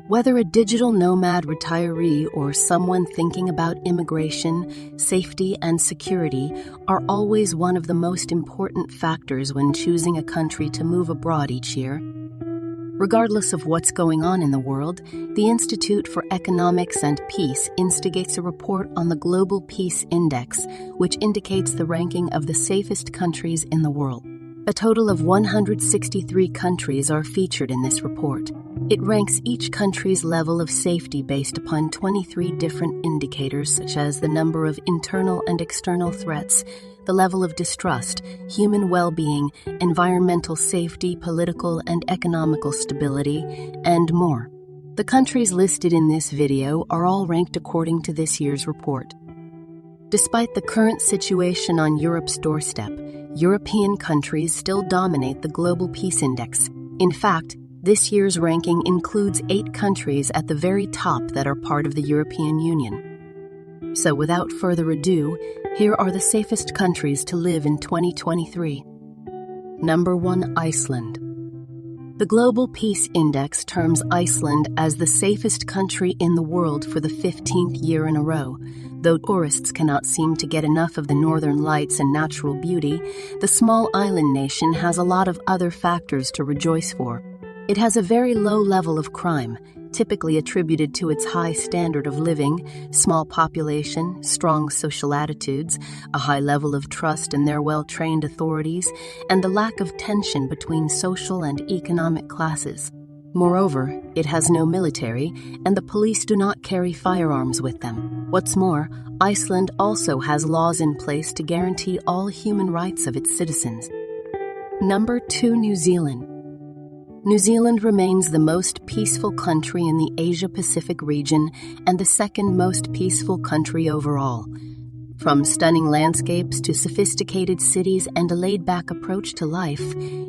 Whether a digital nomad retiree or someone thinking about immigration, safety, and security are always one of the most important factors when choosing a country to move abroad each year. Regardless of what's going on in the world, the Institute for Economics and Peace instigates a report on the Global Peace Index, which indicates the ranking of the safest countries in the world. A total of 163 countries are featured in this report. It ranks each country's level of safety based upon 23 different indicators such as the number of internal and external threats, the level of distrust, human well-being, environmental safety, political and economical stability, and more. The countries listed in this video are all ranked according to this year's report. Despite the current situation on Europe's doorstep, European countries still dominate the Global Peace Index. In fact, this year's ranking includes 8 countries at the very top that are part of the European Union. So without further ado, here are the safest countries to live in 2023. Number 1. Iceland. The Global Peace Index terms Iceland as the safest country in the world for the 15th year in a row. Though tourists cannot seem to get enough of the northern lights and natural beauty, the small island nation has a lot of other factors to rejoice for. It has a very low level of crime, typically attributed to its high standard of living, small population, strong social attitudes, a high level of trust in their well-trained authorities, and the lack of tension between social and economic classes. Moreover, it has no military, and the police do not carry firearms with them. What's more, Iceland also has laws in place to guarantee all human rights of its citizens. Number 2. New Zealand. New Zealand remains the most peaceful country in the Asia-Pacific region and the second most peaceful country overall. From stunning landscapes to sophisticated cities and a laid-back approach to life,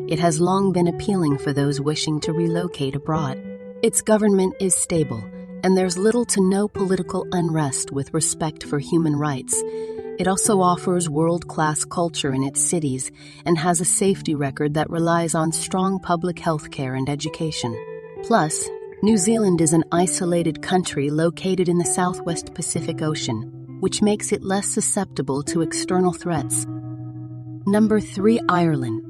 it has long been appealing for those wishing to relocate abroad. Its government is stable, and there's little to no political unrest with respect for human rights. It also offers world-class culture in its cities and has a safety record that relies on strong public health care and education. Plus, New Zealand is an isolated country located in the Southwest Pacific Ocean, which makes it less susceptible to external threats. Number 3. Ireland.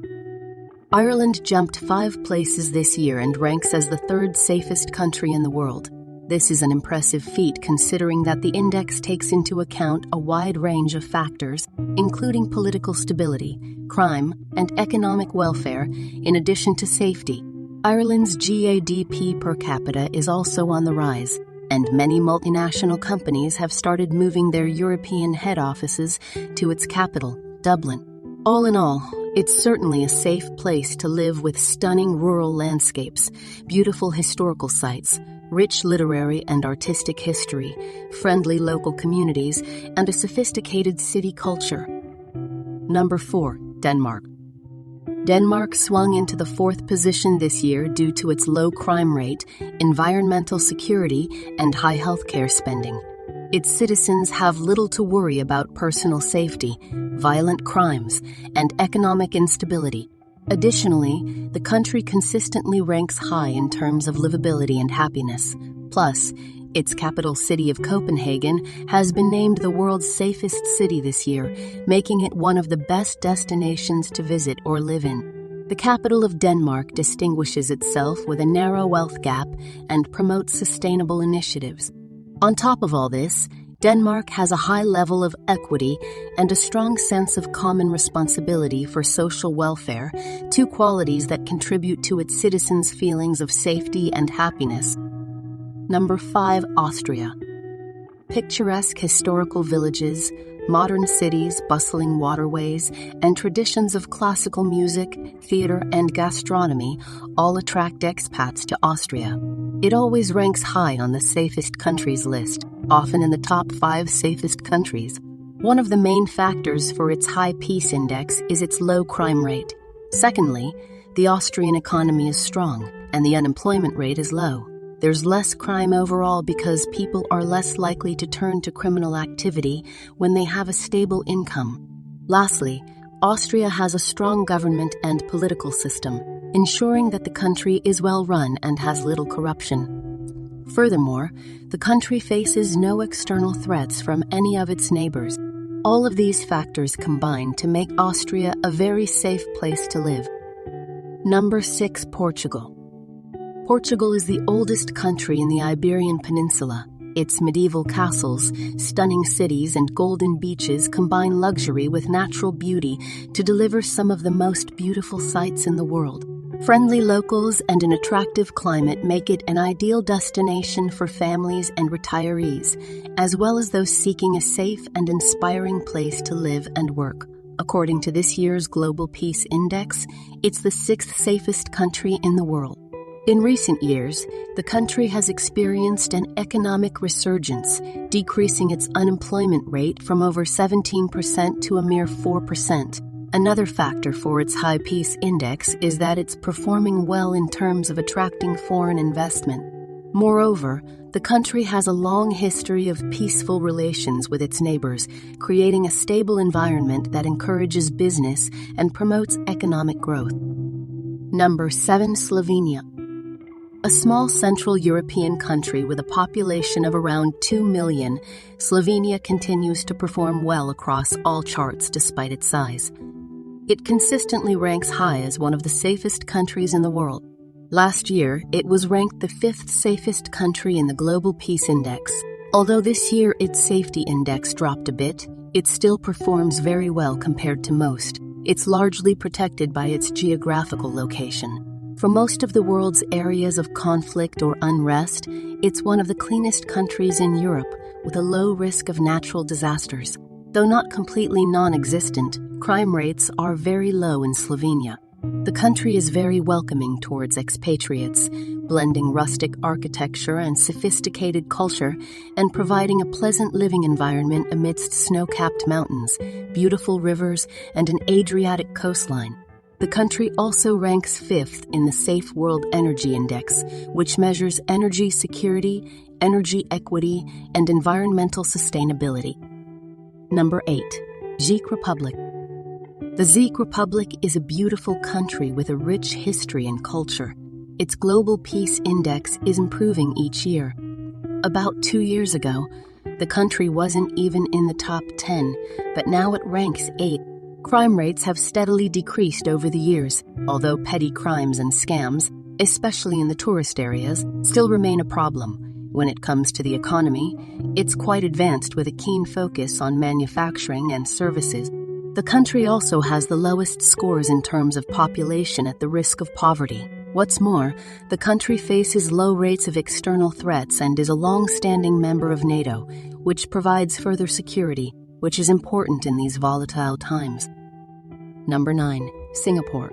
Ireland jumped 5 places this year and ranks as the 3rd safest country in the world. This is an impressive feat considering that the index takes into account a wide range of factors, including political stability, crime, and economic welfare, in addition to safety. Ireland's GDP per capita is also on the rise, and many multinational companies have started moving their European head offices to its capital, Dublin. All in all, it's certainly a safe place to live with stunning rural landscapes, beautiful historical sites, rich literary and artistic history, friendly local communities, and a sophisticated city culture. Number 4. Denmark. Denmark swung into the 4th position this year due to its low crime rate, environmental security, and high healthcare spending. Its citizens have little to worry about personal safety, violent crimes, and economic instability. Additionally, the country consistently ranks high in terms of livability and happiness. Plus, its capital city of Copenhagen has been named the world's safest city this year, making it one of the best destinations to visit or live in. The capital of Denmark distinguishes itself with a narrow wealth gap and promotes sustainable initiatives. On top of all this, Denmark has a high level of equity and a strong sense of common responsibility for social welfare, 2 qualities that contribute to its citizens' feelings of safety and happiness. Number 5. Austria. Picturesque historical villages, modern cities, bustling waterways, and traditions of classical music, theater, and gastronomy all attract expats to Austria. It always ranks high on the safest countries list, often in the top 5 safest countries. One of the main factors for its high peace index is its low crime rate. Secondly, the Austrian economy is strong, and the unemployment rate is low. There's less crime overall because people are less likely to turn to criminal activity when they have a stable income. Lastly, Austria has a strong government and political system, ensuring that the country is well run and has little corruption. Furthermore, the country faces no external threats from any of its neighbors. All of these factors combine to make Austria a very safe place to live. Number 6. Portugal. Portugal is the oldest country in the Iberian Peninsula. Its medieval castles, stunning cities, and golden beaches combine luxury with natural beauty to deliver some of the most beautiful sights in the world. Friendly locals and an attractive climate make it an ideal destination for families and retirees, as well as those seeking a safe and inspiring place to live and work. According to this year's Global Peace Index, it's the 6th safest country in the world. In recent years, the country has experienced an economic resurgence, decreasing its unemployment rate from over 17% to a mere 4%. Another factor for its high peace index is that it's performing well in terms of attracting foreign investment. Moreover, the country has a long history of peaceful relations with its neighbors, creating a stable environment that encourages business and promotes economic growth. Number 7. Slovenia. A small Central European country with a population of around 2 million, Slovenia continues to perform well across all charts despite its size. It consistently ranks high as one of the safest countries in the world. Last year, it was ranked the 5th safest country in the Global Peace Index. Although this year its safety index dropped a bit, it still performs very well compared to most. It's largely protected by its geographical location. For most of the world's areas of conflict or unrest, it's one of the cleanest countries in Europe, with a low risk of natural disasters. Though not completely non-existent, crime rates are very low in Slovenia. The country is very welcoming towards expatriates, blending rustic architecture and sophisticated culture and providing a pleasant living environment amidst snow-capped mountains, beautiful rivers, and an Adriatic coastline. The country also ranks 5th in the Safe World Energy Index, which measures energy security, energy equity, and environmental sustainability. Number 8. Czech Republic. The Czech Republic is a beautiful country with a rich history and culture. Its Global Peace Index is improving each year. About 2 years ago, the country wasn't even in the top 10, but now it ranks 8. Crime rates have steadily decreased over the years, although petty crimes and scams, especially in the tourist areas, still remain a problem. When it comes to the economy, it's quite advanced with a keen focus on manufacturing and services. The country also has the lowest scores in terms of population at the risk of poverty. What's more, the country faces low rates of external threats and is a long-standing member of NATO, which provides further security, which is important in these volatile times. Number 9. Singapore.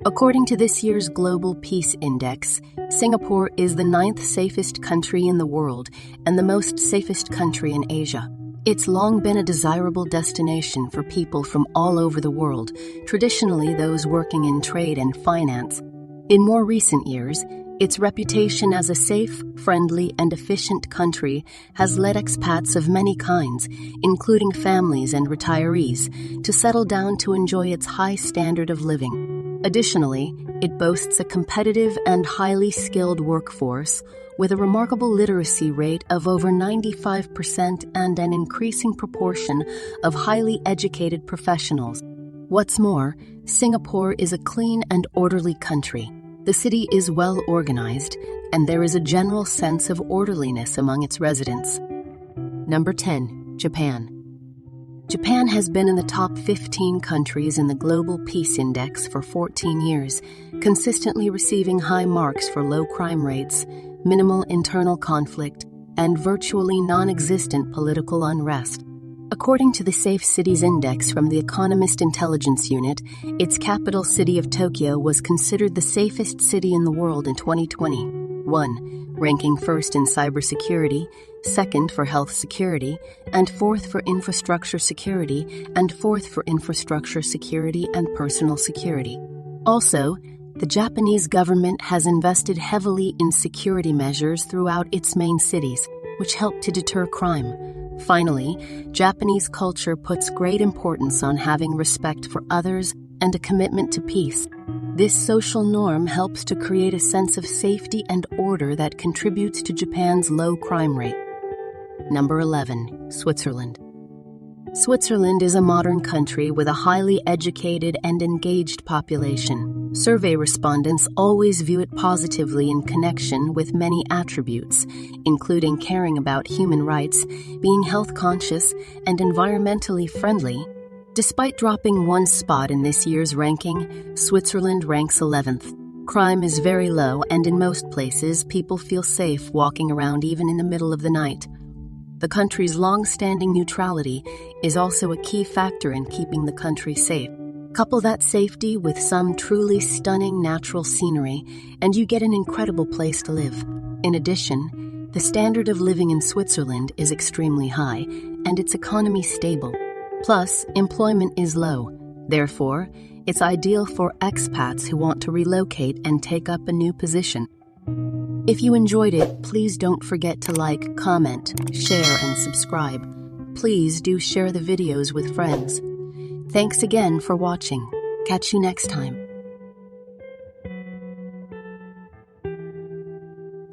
According to this year's Global Peace Index, Singapore is the 9th safest country in the world and the most safest country in Asia. It's long been a desirable destination for people from all over the world, traditionally those working in trade and finance. In more recent years, its reputation as a safe, friendly, and efficient country has led expats of many kinds, including families and retirees, to settle down to enjoy its high standard of living. Additionally, it boasts a competitive and highly skilled workforce, with a remarkable literacy rate of over 95% and an increasing proportion of highly educated professionals. What's more, Singapore is a clean and orderly country. The city is well organized, and there is a general sense of orderliness among its residents. Number 10. Japan. Japan has been in the top 15 countries in the Global Peace Index for 14 years, consistently receiving high marks for low crime rates, minimal internal conflict, and virtually non-existent political unrest. According to the Safe Cities Index from the Economist Intelligence Unit, its capital city of Tokyo was considered the safest city in the world in 2021, ranking first in cybersecurity, second for health security, and fourth for infrastructure security, and fourth for infrastructure security and personal security. Also, the Japanese government has invested heavily in security measures throughout its main cities, which help to deter crime. Finally, Japanese culture puts great importance on having respect for others and a commitment to peace. This social norm helps to create a sense of safety and order that contributes to Japan's low crime rate. Number 11. Switzerland. Switzerland is a modern country with a highly educated and engaged population. Survey respondents always view it positively in connection with many attributes, including caring about human rights, being health conscious, and environmentally friendly. Despite dropping one spot in this year's ranking, Switzerland ranks 11th. Crime is very low, and in most places, people feel safe walking around even in the middle of the night. The country's long-standing neutrality is also a key factor in keeping the country safe. Couple that safety with some truly stunning natural scenery, and you get an incredible place to live. In addition, the standard of living in Switzerland is extremely high, and its economy stable. Plus, employment is low. Therefore, it's ideal for expats who want to relocate and take up a new position. If you enjoyed it, please don't forget to like, comment, share, and subscribe. Please do share the videos with friends. Thanks again for watching. Catch you next time.